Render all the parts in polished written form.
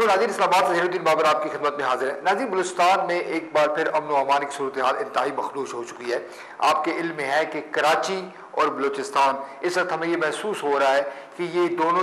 नाज़रीन, इस्लामाबाद से जहीरुद्दीन बाबर आपकी खिदमत में हाजिर है। नाज़रीन, बलूचिस्तान में एक बार फिर अमन व अमान की सूरत हाल इंतहाई मखदूश हो चुकी है। आपके इल्म में है कि कराची और बलूचिस्तान, इस वक्त हमें ये महसूस हो रहा है कि ये दोनों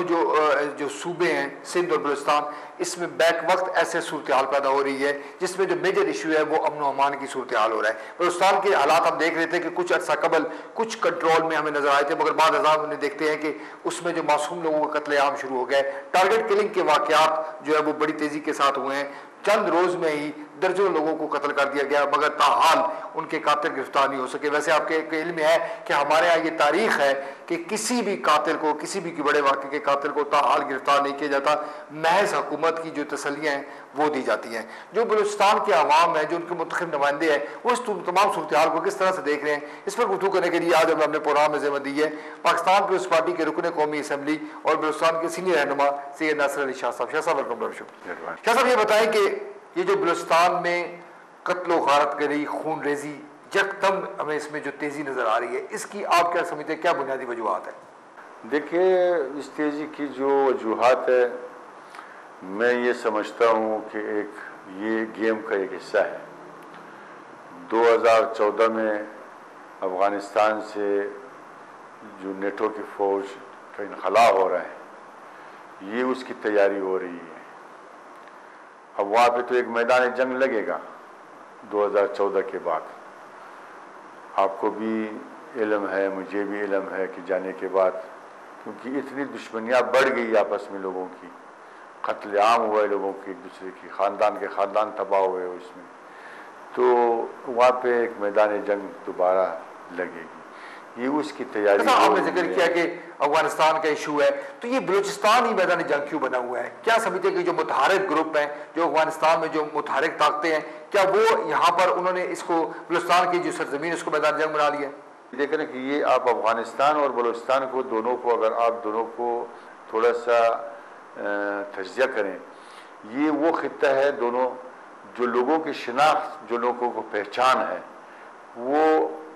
जो सूबे हैं, सिंध और बलूचिस्तान, इसमें बैक वक्त ऐसे सूरत हाल पैदा हो रही है जिसमें जो मेजर इशू है वो अमन व अमान की सूरत हाल हो रहा है। बलूचिस्तान के हालात हम देख रहे थे कि कुछ अर्सा कबल कुछ कंट्रोल में हमें नजर आए थे, मगर बाद हज़ार उन्हें देखते हैं कि उसमें जो मासूम लोगों का कत्लेआम शुरू हो गया है। टारगेट किलिंग के वाकयात जो है वो बड़ी तेजी के साथ हुए हैं। चंद रोज में ही दर्जनों लोगों को कत्ल कर दिया गया, मगर ताहाल उनके कातिल गिरफ्तार नहीं हो सके। वैसे आपके इल्म में है कि हमारे यहाँ ये तारीख है कि किसी भी कातिल को, किसी भी बड़े वाक़े के कातिल को ताहाल गिरफ्तार नहीं किया जाता। महज हुकूमत की जो तसल्लियाँ हैं वो दी जाती हैं। जो बलूचिस्तान के अवाम है, जो उनके मुंतखब नुमाइंदे हैं, वो इस तमाम सूरत हाल को किस तरह से देख रहे हैं, इस पर गुफ्तगू करने के लिए आज हमने अपने प्रोग्राम में ज़िम्मा दी है पाकिस्तान पीपल्स पार्टी के रुकन कौमी असम्बली और बलूचिस्तान के सीनियर रहनुमा सैयद नासिर अली शाह साहब। शाह साहब, वेलकम। शाह साहब, ये बताएं कि ये जो बलूचिस्तान में कत्लो गारत गरी, खून रेजी यकदम हमें इसमें जो तेजी नजर आ रही है, इसकी आप क्या समझते हैं, क्या बुनियादी वजूहात है? देखिए, इस तेजी की जो वजूहात है, मैं ये समझता हूँ कि ये गेम का एक हिस्सा है। 2014 में अफ़गानिस्तान से जो नेटो की फ़ौज का इनखला हो रहा है, ये उसकी तैयारी हो रही है। अब वहाँ पे तो एक मैदान जंग लगेगा 2014 के बाद। आपको भी इल्म है, मुझे भी इल्म है कि जाने के बाद, क्योंकि इतनी दुश्मनियाँ बढ़ गई आपस में लोगों की, कत्लेआम हुए लोगों की, एक दूसरे की खानदान के खानदान तबाह हुए उसमें, तो वहाँ पे एक मैदान जंग दोबारा लगेगी। ये उसकी तैयारी। आपने जिक्र किया कि अफगानिस्तान का इशू है, तो ये बलूचिस्तान ही मैदान जंग क्यों बना हुआ है? क्या समझते हैं कि जो मुतहारिक ग्रुप हैं, जो अफगानिस्तान में जो मुतहारिक ताकतें हैं, क्या वो यहाँ पर उन्होंने इसको बलूचिस्तान की जो सरजमीन उसको मैदान जंग बना लिया? देखें कि ये आप अफगानिस्तान और बलूचिस्तान को दोनों को, अगर आप दोनों को थोड़ा सा तज्जिया करें, ये वो खित्ता है दोनों जो लोगों की शिनाख्त, जो लोगों को पहचान है वो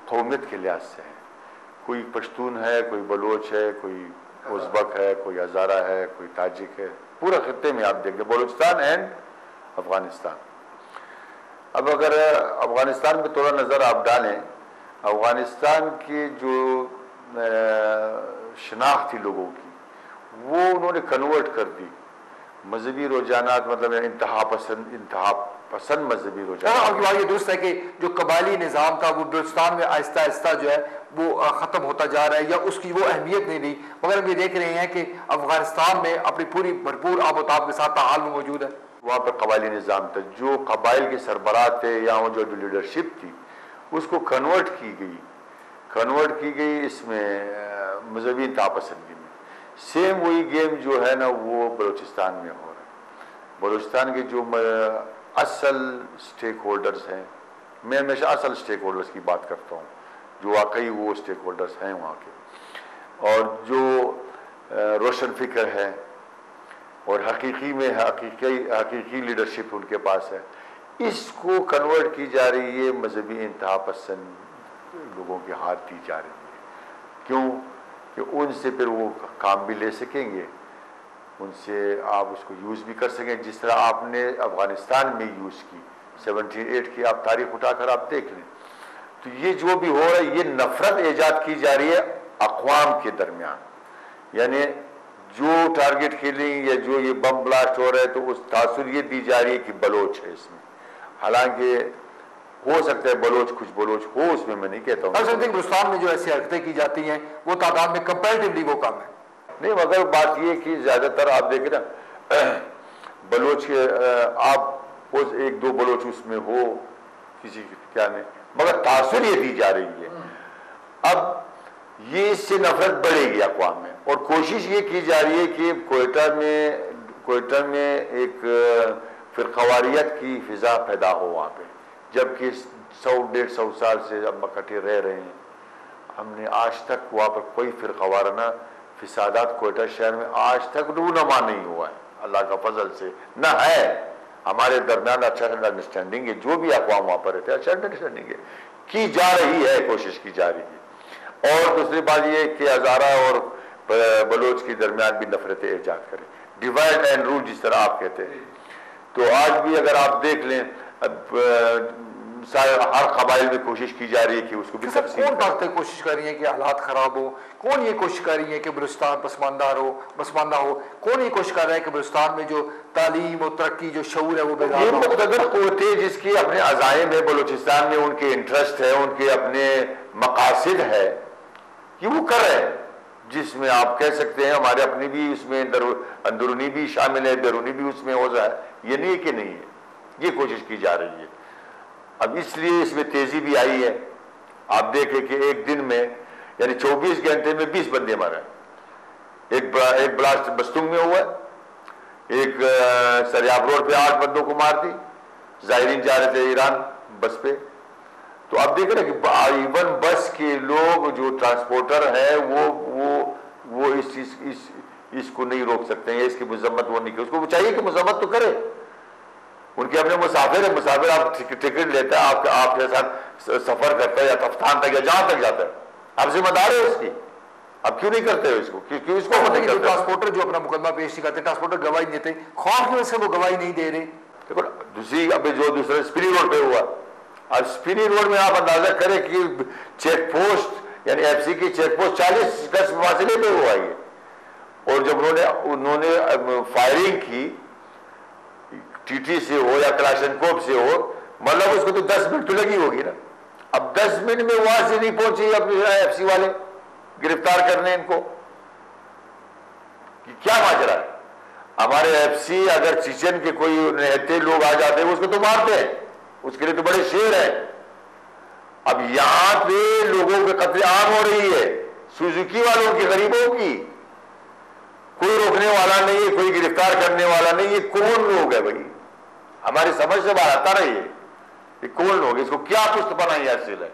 कौमियत के लिहाज से है। कोई पश्तून है, कोई बलोच है, कोई उज़्बक है, कोई हज़ारा है, कोई ताजिक है। पूरा खित्ते में आप देख लें, बलूचिस्तान एंड अफगानिस्तान। अब अगर अफगानिस्तान में थोड़ा नज़र आप डालें, अफगानिस्तान की जो शनाख्त थी लोगों की, वो उन्होंने कन्वर्ट कर दी मजहबी रुझानात, मतलब इंतहा पसंद मजहबी रुझान। आपकी बात ये दुरुस्त है कि जो कबायली निज़ाम था वो बलूचिस्तान में आहिस्ता आहिस्ता जो है वो ख़त्म होता जा रहा है, या उसकी वो अहमियत नहीं रही। मगर हम ये देख रहे हैं कि अफगानिस्तान में अपनी पूरी भरपूर आबोताब के साथ ताहाल में मौजूद है। वहाँ पर कबायली निज़ाम था, जो कबाइल के सरबराह थे या वो जो लीडरशिप थी उसको कन्वर्ट की गई इसमें मजहबी इंतहापसंदी में। सेम वही गेम जो है ना वो बलूचिस्तान में हो रहा है। बलूचिस्तान के जो असल स्टेक होल्डर्स हैं, मैं हमेशा असल स्टेक होल्डर्स की बात करता हूँ, जो वाकई वो स्टेक होल्डर्स हैं वहाँ के, और जो रोशन फिक्र है और हकीकी लीडरशिप उनके पास है, इसको कन्वर्ट की जा रही है, मजहबी इंतहा पसंद लोगों के हाथ दी जा रही है। क्यों? कि उनसे फिर वो काम भी ले सकेंगे, उनसे आप उसको यूज़ भी कर सकें, जिस तरह आपने अफ़गानिस्तान में यूज़ की 78 की आप तारीख उठाकर आप देख लें। तो ये जो भी हो रहा है, ये नफरत ईजाद की जा रही है अक़वाम के दरमियान, यानी जो टारगेट किलिंग या जो ये बम ब्लास्ट हो रहा है, तो उस तासुर ये दी जा रही है कि बलोच है इसमें। हालांकि हो सकता है कुछ बलोच हो उसमें, मैं नहीं कहता हूँ। हिंदुस्तान में जो ऐसी हरकतें की जाती हैं वो तादाद में कंपैरेटिवली वो कम है। नहीं, मगर बात ये कि ज़्यादातर आप देखें ना, बलोच के आप उस एक दो बलोच उसमें हो किसी क्या नहीं, मगर तासुर ये दी जा रही है। अब ये इससे नफरत बढ़ेगी अक़वाम में, और कोशिश ये की जा रही है कि कोयटा में एक फिरकवारियत की फिजा पैदा हो वहाँ पे, जबकि 100-150 साल से अब इकट्ठे रह रहे हैं। हमने आज तक वहाँ पर कोई फिरकवाराना फिसादात कोयटा शहर में आज तक रूनमा नहीं हुआ है, अल्लाह का फजल से न है। हमारे दरमियान अच्छा अंडरस्टैंडिंग है, जो भी अक़वाम वहाँ पर रहते हैं अच्छा अंडरस्टैंडिंग है, की जा रही है, कोशिश की जा रही है। और दूसरी बात यह कि हज़ारा और बलोच के दरमियान भी नफरत ईजाद करें। डिवाइड एंड रूल जिस तरह आप कहते हैं। तो आज भी अगर आप देख लें, हर कबाइल में कोशिश की जा रही है कि उसको भी तकसीम कौन ताकतें कोशिश कर रही है कि हालात खराब हो, कौन ये कोशिश कर रही है कि बलूचिस्तान पसमानदा हो, कौन ये कोशिश कर रहा है कि बलूचिस्तान में जो तालीम और तरक्की जो शऊर है वो बेदार हो। मुक़द्दर क़ुव्वतें जिसकी अपने अज़ाइम में बलूचिस्तान में उनके इंटरेस्ट है, उनके अपने मकासद है कि वो कर रहे हैं, जिसमें आप कह सकते हैं हमारे अपनी भी उसमें अंदरूनी भी शामिल है, बैरूनी भी उसमें हो रहा है, ये नहीं कि नहीं है, ये कोशिश की जा रही है। अब इसलिए इसमें तेजी भी आई है। आप देखें कि एक दिन में यानी 24 घंटे में 20 बंदे मारे। एक ब्लास्ट बस्तुंग में हुआ, एक सरियाब रोड पे 8 बंदों को मार दी, जायरीन जा रहे थे ईरान बस पे। तो आप देख रहे हैं कि इवन बस के लोग जो ट्रांसपोर्टर है वो इसको नहीं रोक सकते हैं, इसकी मजम्मत वो नहीं, उसको चाहिए कि मजम्मत तो करे। उनके अपने मुसाफिर है, मुसाफिर आप टिकट लेता है, आपके साथ सफर करता है या तफ्तान तक या जहां तक जाता है, आप जिम्मेदार है उसकी, आप क्यों नहीं करते हो इसको? क्यों इसको नहीं करते? ट्रांसपोर्टर जो अपना मुकदमा पेश नहीं करते, ट्रांसपोर्टर गवाही नहीं देते, खौफ की वजह से वो गवाही नहीं दे रहे। देखो दूसरी अभी जो दूसरा स्पिनी रोड पे हुआ, अब स्पिनी रोड में आप अंदाजा करें कि चेक पोस्ट यानी एफसी की चेक पोस्ट 40 गज फासले पे हुआ है, और जब उन्होंने फायरिंग की टीटी से हो या क्लाशनकोव से हो, मतलब उसको तो 10 मिनट तो लगी होगी ना। अब 10 मिनट में वहां से नहीं पहुंचे अपने एफसी वाले गिरफ्तार करने इनको, कि क्या माजरा है। हमारे एफसी अगर चीचन के कोई रहते लोग आ जाते हैं उसको तो मारते हैं, उसके लिए तो बड़े शेर है। अब यहां पे लोगों के कत्ले आम हो रही है, सुजुकी वालों की, गरीबों की, कोई रोकने वाला नहीं है, कोई गिरफ्तार करने वाला नहीं। ये कौन लोग है भाई? हमारी समझ से बाहर आता रही है, ये कौन लोग, इसको क्या पुष्टपना हासिल है?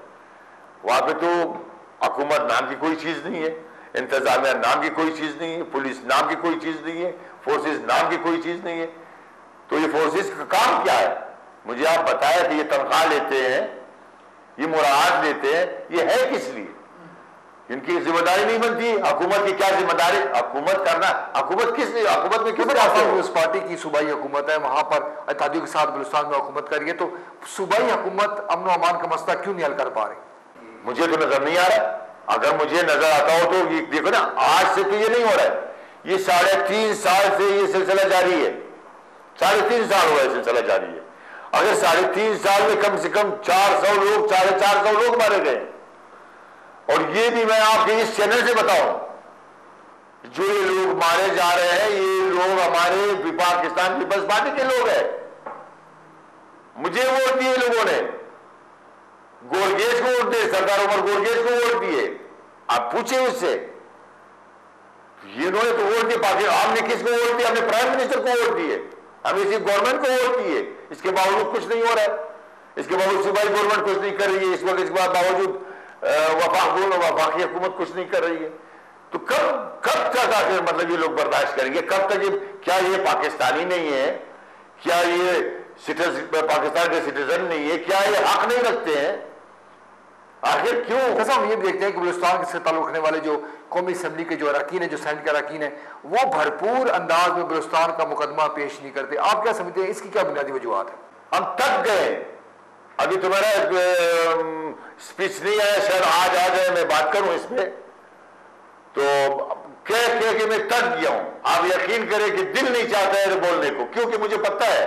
वहां पे तो हुकूमत नाम की कोई चीज नहीं है, इंतजामिया नाम की कोई चीज नहीं है, पुलिस नाम की कोई चीज नहीं है, फोर्सेस नाम की कोई चीज नहीं है। तो ये फोर्सेस का काम क्या है? मुझे आप बताया कि ये तनख्वाह लेते हैं, ये मुराद लेते हैं, ये है किस लिए? इनकी जिम्मेदारी नहीं बनती। हुकूमत की क्या जिम्मेदारी? हुकूमत करना, हुकूमत किस लिए? हुकूमत में किस पार्टी की सूबाई हुकूमत है, वहां पर इत्तेहादियों के साथ बलूचिस्तान में हुकूमत कर रही है, तो सूबाई हुकूमत अमन अमान का मसला क्यों नहीं हल कर पा रही? मुझे तो नजर नहीं आ रहा। अगर मुझे नजर आता हो तो ये देखो ना, आज से तो ये नहीं हो रहा है, ये 3.5 साल से ये सिलसिला जारी है। 3.5 साल हुआ है सिलसिला जारी है। अगर 3.5 साल में कम से कम 400 लोग 450 लोग मारे गए, और ये भी मैं आपके इस चैनल से बताऊं, जो ये लोग मारे जा रहे हैं ये लोग हमारे पाकिस्तान पीपल्स पार्टी के लोग हैं। मुझे वोट दिए लोगों ने, गोलगेज को वोट दिए, सरदार उमर गोलगेज को वोट दिए। आप पूछे उससे, इन्होंने तो वोट दिए। पाकिस्तान हमने किसको वोट दिया? हमने प्राइम मिनिस्टर को वोट दिए, हम इसी गवर्नमेंट को वोट दिए। इसके बावजूद कुछ नहीं हो रहा है, इसके बावजूद सूबाई गवर्नमेंट कुछ नहीं कर रही है। इस वक्त इसके बावजूद वफाकी हुकूमत कुछ नहीं कर रही है। तो कब तक आखिर मतलब ये लोग बर्दाश्त करेंगे? कब तक क्या ये पाकिस्तानी नहीं है? क्या ये पाकिस्तान के सिटीजन नहीं है? क्या ये हक नहीं रखते हैं? आखिर क्यों? हम ये देखते हैं कि बलूचिस्तान से ताल्लुक रखने वाले जो कौमी असम्बली के जो अरकान है, जो सेनेट के अरकान है, वो भरपूर अंदाज में बलूचिस्तान का मुकदमा पेश नहीं करते। आप क्या समझते हैं इसकी क्या बुनियादी वजूहत है? हम थक गए। अभी तुम्हारा स्पीच नहीं आया, शायद आज आ जाए, मैं बात करूं इस पे। तो कह के मैं थक गया हूं। आप यकीन करें कि दिल नहीं चाहता है बोलने को, क्योंकि मुझे पता है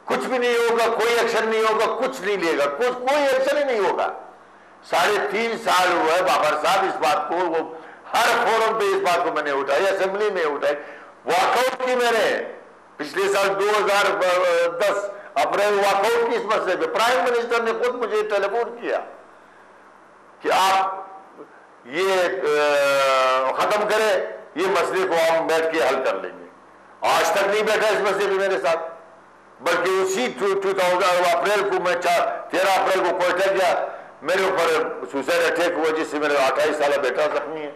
कुछ भी नहीं होगा, कोई एक्शन नहीं होगा, कुछ नहीं लेगा, कोई एक्शन ही नहीं होगा। 3.5 साल हुआ है बाबर साहब इस बात को, वो हर फोरम पे इस बात को मैंने उठाई, असेंबली में उठाई, वॉकआउट की मैंने पिछले साल 2010 अप्रैल वॉकआउट की इस मसले पे। प्राइम मिनिस्टर ने खुद मुझे टेलीफोन किया कि आप ये खत्म करें, ये मसले को हम बैठ के हल कर लेंगे। आज तक नहीं बैठा इस मसले पे मेरे साथ, बल्कि उसी 2000 अप्रैल को मैं 13 अप्रैल को कोयटा गया, मेरे ऊपर सुसाइड अटैक हुआ जिससे मेरा 28 साल बेटा जख्मी है।